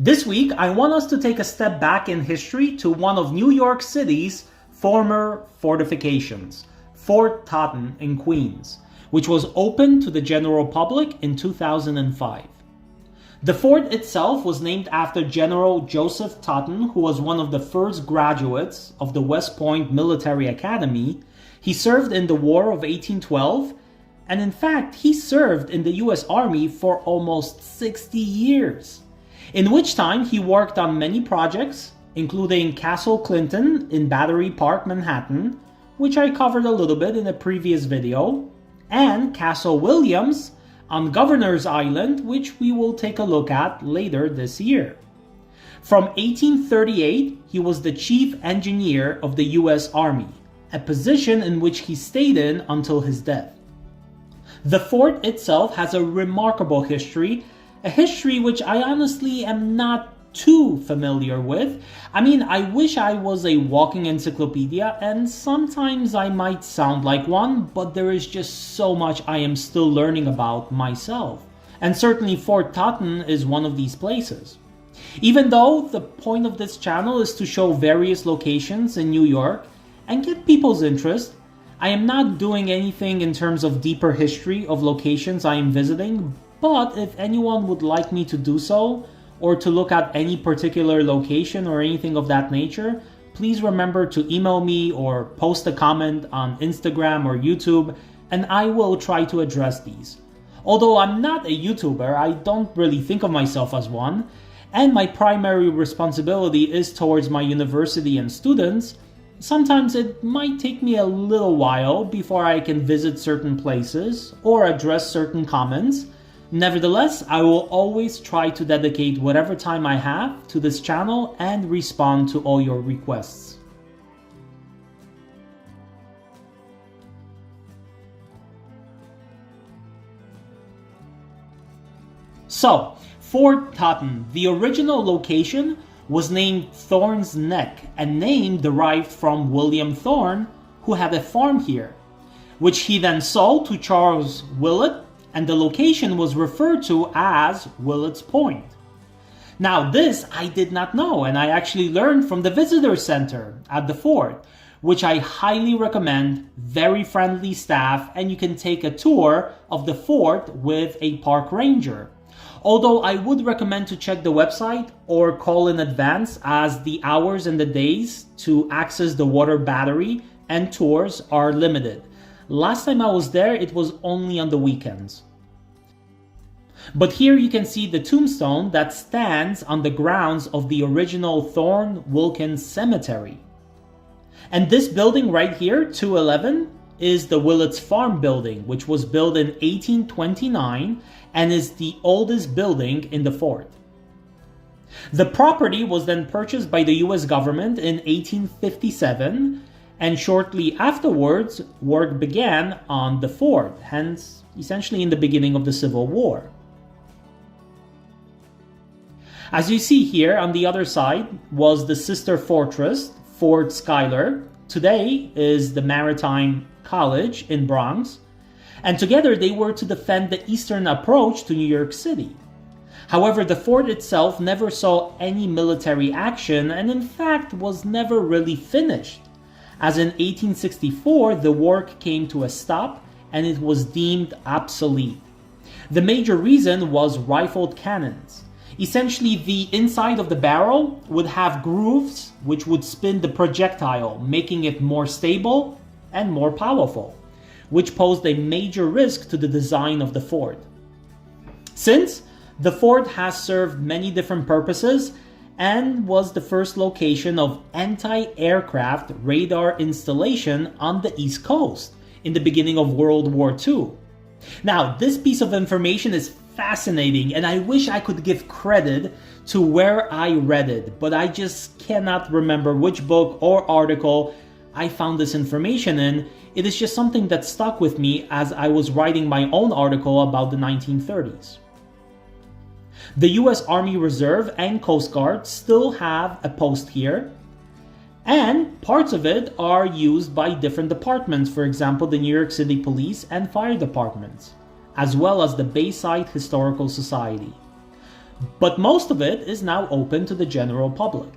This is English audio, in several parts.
This week, I want us to take a step back in history to one of New York City's former fortifications, Fort Totten in Queens, which was opened to the general public in 2005. The fort itself was named after General Joseph Totten, who was one of the first graduates of the West Point Military Academy. He served in the War of 1812, and in fact, he served in the US Army for almost 60 years, in which time he worked on many projects, including Castle Clinton in Battery Park, Manhattan, which I covered a little bit in a previous video, and Castle Williams on Governor's Island, which we will take a look at later this year. From 1838, he was the chief engineer of the US Army, a position in which he stayed in until his death. The fort itself has a remarkable history, a history which I honestly am not too familiar with. I wish I was a walking encyclopedia, and sometimes I might sound like one, but there is just so much I am still learning about myself. And certainly Fort Totten is one of these places. Even though the point of this channel is to show various locations in New York and get people's interest, I am not doing anything in terms of deeper history of locations I am visiting, but if anyone would like me to do so, or to look at any particular location or anything of that nature, please remember to email me or post a comment on Instagram or YouTube, and I will try to address these. Although I'm not a YouTuber, I don't really think of myself as one, and my primary responsibility is towards my university and students. Sometimes it might take me a little while before I can visit certain places or address certain comments. Nevertheless, I will always try to dedicate whatever time I have to this channel and respond to all your requests. So, Fort Totten, the original location was named Thorn's Neck, a name derived from William Thorn, who had a farm here, which he then sold to Charles Willett, and the location was referred to as Willett's Point. Now this I did not know, and I actually learned from the visitor center at the fort, which I highly recommend. Very friendly staff, and you can take a tour of the fort with a park ranger. Although I would recommend to check the website or call in advance, as the hours and the days to access the water battery and tours are limited. Last time I was there, it was only on the weekends. But here you can see the tombstone that stands on the grounds of the original Thorn Wilkins Cemetery. And this building right here, 211, is the Willett's Farm building, which was built in 1829 and is the oldest building in the fort. The property was then purchased by the US government in 1857, and shortly afterwards, work began on the fort, hence essentially in the beginning of the Civil War. As you see here, on the other side was the sister fortress, Fort Schuyler. Today is the Maritime College in Bronx, and together they were to defend the eastern approach to New York City. However, the fort itself never saw any military action, and in fact was never really finished, as in 1864 the work came to a stop and it was deemed obsolete. The major reason was rifled cannons. Essentially, the inside of the barrel would have grooves which would spin the projectile, making it more stable and more powerful, which posed a major risk to the design of the fort. Since the fort has served many different purposes and was the first location of anti-aircraft radar installation on the East Coast in the beginning of World War II. Now, this piece of information is fascinating, and I wish I could give credit to where I read it, but I just cannot remember which book or article I found this information in. It is just something that stuck with me as I was writing my own article about the 1930s. The US Army Reserve and Coast Guard still have a post here, and parts of it are used by different departments, for example, the New York City Police and Fire Departments, as well as the Bayside Historical Society. but most of it is now open to the general public.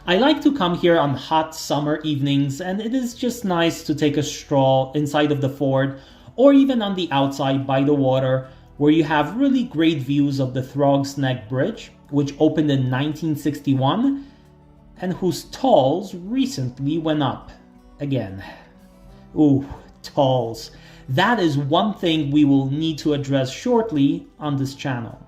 I like to come here on hot summer evenings, and it is just nice to take a stroll inside of the fort or even on the outside by the water, where you have really great views of the Throg's Neck Bridge, which opened in 1961 and whose tolls recently went up again. Ooh, tolls. That is one thing we will need to address shortly on this channel.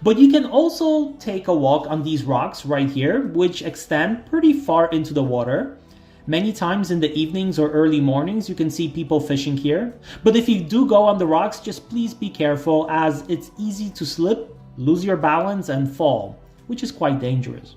But you can also take a walk on these rocks right here, which extend pretty far into the water. Many times in the evenings or early mornings, you can see people fishing here. But if you do go on the rocks, just please be careful, as it's easy to slip, lose your balance, and fall, which is quite dangerous.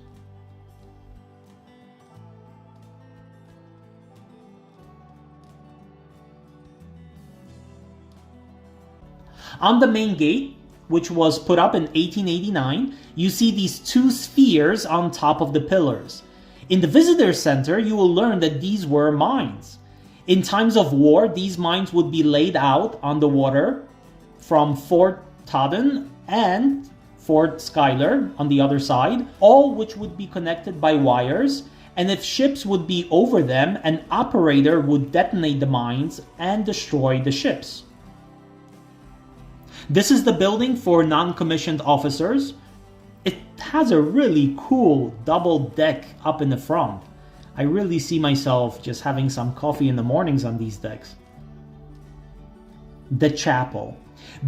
On the main gate, which was put up in 1889, you see these two spheres on top of the pillars. In the visitor center, you will learn that these were mines. In times of war, these mines would be laid out on the water from Fort Totten and Fort Schuyler on the other side, all which would be connected by wires, and if ships would be over them, an operator would detonate the mines and destroy the ships. This is the building for non-commissioned officers. It has a really cool double deck up in the front. I really see myself just having some coffee in the mornings on these decks. The chapel.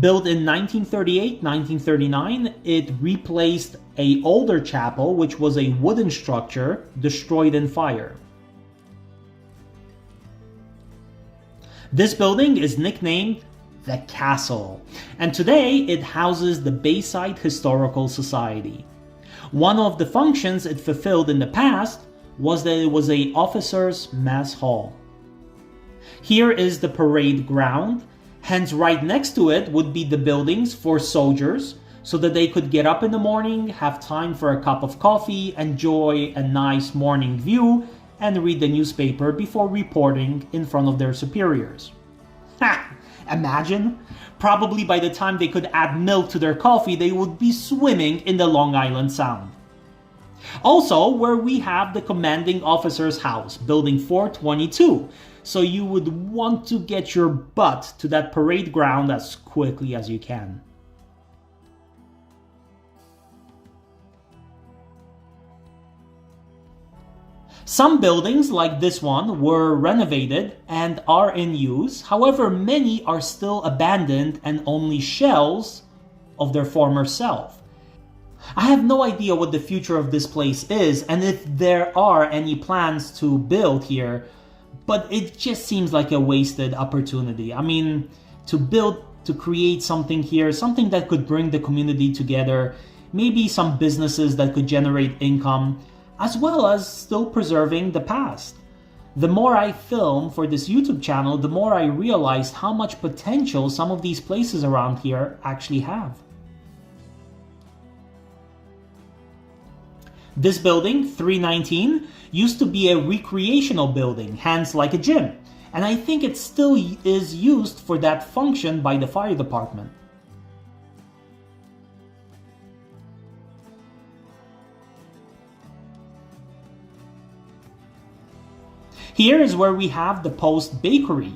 Built in 1938-1939, it replaced an older chapel, which was a wooden structure destroyed in fire. This building is nicknamed the Castle, and today it houses the Bayside Historical Society. One of the functions it fulfilled in the past was that it was an officers' mess hall. Here is the parade ground, hence right next to it would be the buildings for soldiers, so that they could get up in the morning, have time for a cup of coffee, enjoy a nice morning view, and read the newspaper before reporting in front of their superiors. Ha! Imagine, probably by the time they could add milk to their coffee, they would be swimming in the Long Island Sound. Also, where we have the commanding officer's house, building 422, so you would want to get your butt to that parade ground as quickly as you can. Some buildings, like this one, were renovated and are in use. However, many are still abandoned and only shells of their former self. I have no idea what the future of this place is and if there are any plans to build here, but it just seems like a wasted opportunity. I mean, to create something here, something that could bring the community together, maybe some businesses that could generate income, as well as still preserving the past. The more I film for this YouTube channel, the more I realized how much potential some of these places around here actually have. This building, 319, used to be a recreational building, hence like a gym, and I think it still is used for that function by the fire department. Here is where we have the Post Bakery.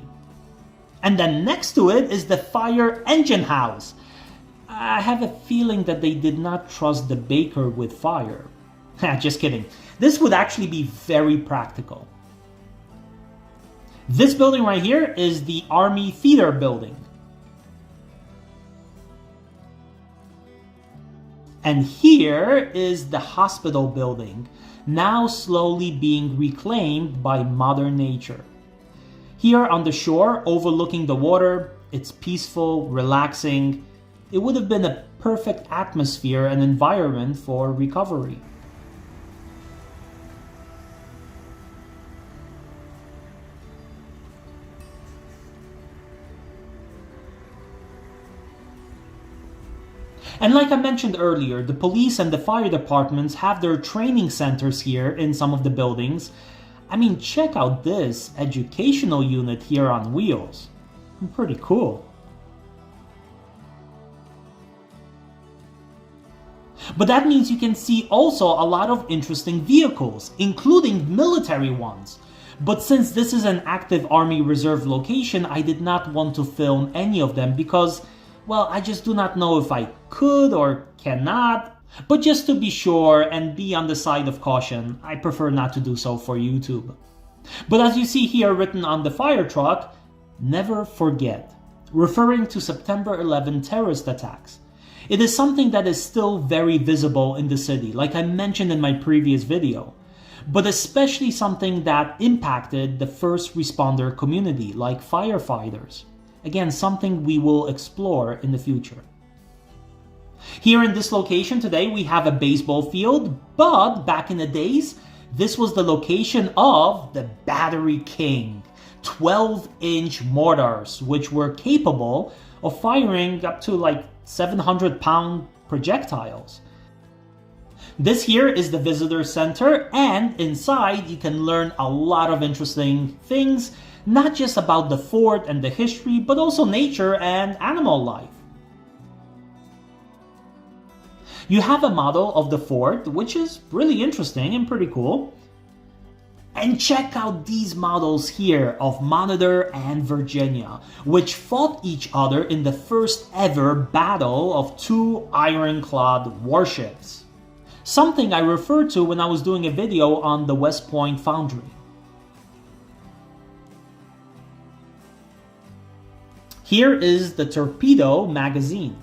And then next to it is the Fire Engine House. I have a feeling that they did not trust the baker with fire. Just kidding. This would actually be very practical. This building right here is the Army Theater Building. And here is the hospital building, now slowly being reclaimed by modern nature. Here on the shore, overlooking the water, it's peaceful, relaxing. It would have been a perfect atmosphere and environment for recovery. And like I mentioned earlier, the police and the fire departments have their training centers here in some of the buildings. I mean, check out this educational unit here on wheels. Pretty cool. But that means you can see also a lot of interesting vehicles, including military ones. But since this is an active Army Reserve location, I did not want to film any of them because, well, I just do not know if I could or cannot. But just to be sure and be on the side of caution, I prefer not to do so for YouTube. But as you see here written on the fire truck, never forget, referring to September 11 terrorist attacks. It is something that is still very visible in the city, like I mentioned in my previous video, but especially something that impacted the first responder community, like firefighters. Again, something we will explore in the future. Here in this location today, we have a baseball field, but back in the days, this was the location of the Battery King, 12-inch mortars, which were capable of firing up to like 700-pound projectiles. This here is the visitor center, and inside you can learn a lot of interesting things, not just about the fort and the history, but also nature and animal life. You have a model of the fort, which is really interesting and pretty cool. And check out these models here of Monitor and Virginia, which fought each other in the first ever battle of two ironclad warships. Something I referred to when I was doing a video on the West Point Foundry. Here is the torpedo magazine.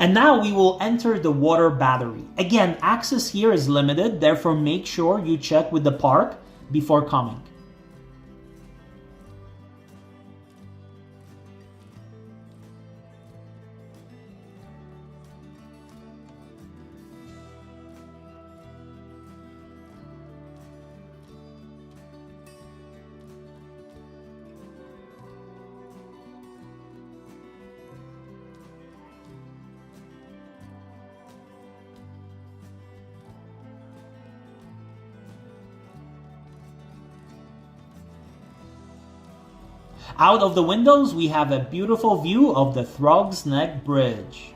And now we will enter the water battery. Again, access here is limited, therefore make sure you check with the park before coming. Out of the windows, we have a beautiful view of the Throgs Neck Bridge.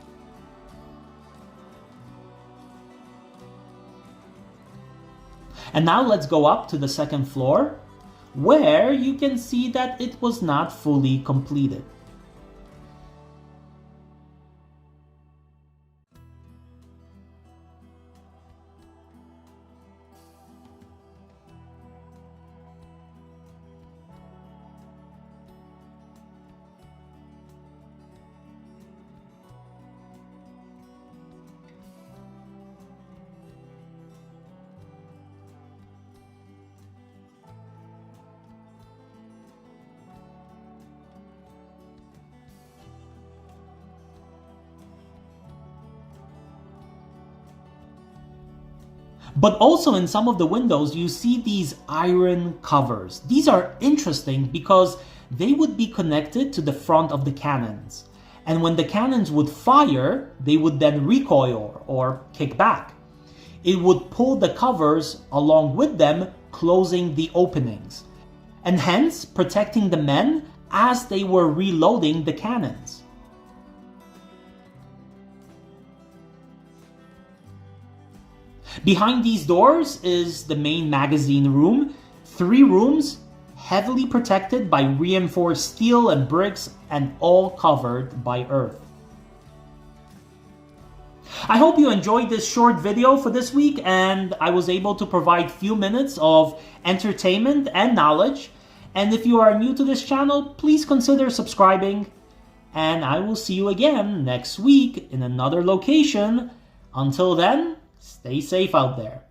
And now let's go up to the second floor, where you can see that it was not fully completed. But also in some of the windows, you see these iron covers. These are interesting because they would be connected to the front of the cannons. And when the cannons would fire, they would then recoil or kick back. It would pull the covers along with them, closing the openings, and hence protecting the men as they were reloading the cannons. Behind these doors is the main magazine room. 3 rooms, heavily protected by reinforced steel and bricks, and all covered by earth. I hope you enjoyed this short video for this week, and I was able to provide few minutes of entertainment and knowledge. And if you are new to this channel, please consider subscribing. And I will see you again next week in another location. Until then, stay safe out there.